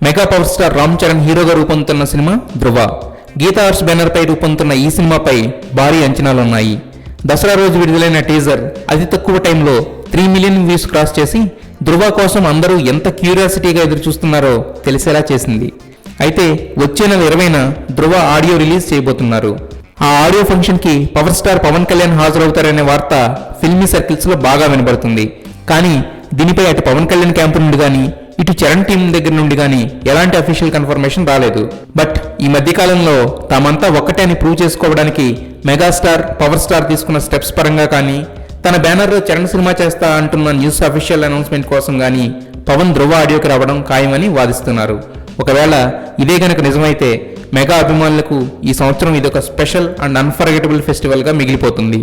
Mega power star Ram Charan హీరోగా రూపొందుతున్న cinema ధృవ. Gita arts banner పై రూపొందుతున్న ఈ సినిమాపై భారీ అంచనాలున్నాయి. దసరా రోజు విడుదలైన టీజర్ అతి తక్కువ టైంలో 3 మిలియన్ వ్యూస్ క్రాస్ చేసి ధృవ కోసం అందరూ ఎంత క్యూరియాసిటీగా ఎదురు చూస్తున్నారో తెలిసేలా చేసింది. అయితే వచ్చే నెల 20న ధృవ ఆడియో రిలీజ్ చేయబోతున్నారు. ఆ ఆడియో ఫంక్షన్ కి పవర్ స్టార్ పవన్ కళ్యాణ్ హాజరవుతారనే వార్త ఫిల్మీ సర్కిల్స్ లో బాగా వినబడుతుంది. కానీ దీనిపై అటు పవన్ కళ్యాణ్ క్యాంపు నుండి గానీ ఇటు చరణ్ టీం దగ్గర నుండి గానీ ఎలాంటి అఫీషియల్ కన్ఫర్మేషన్ రాలేదు. బట్ ఈ మధ్య కాలంలో తామంతా ఒక్కటే అని ప్రూవ్ చేసుకోవడానికి మెగాస్టార్ పవర్ స్టార్ తీసుకున్న స్టెప్స్ పరంగా కానీ తన బ్యానర్లో చరణ్ సినిమా చేస్తా అంటున్న న్యూస్ అఫీషియల్ అనౌన్స్మెంట్ కోసం గానీ పవన్ ధృవ ఆడియోకి రావడం ఖాయమని వాదిస్తున్నారు. ఒకవేళ ఇదే గనక నిజమైతే మెగా అభిమానులకు ఈ సంవత్సరం ఇదొక స్పెషల్ అండ్ అన్ఫర్గెటబుల్ ఫెస్టివల్ గా మిగిలిపోతుంది.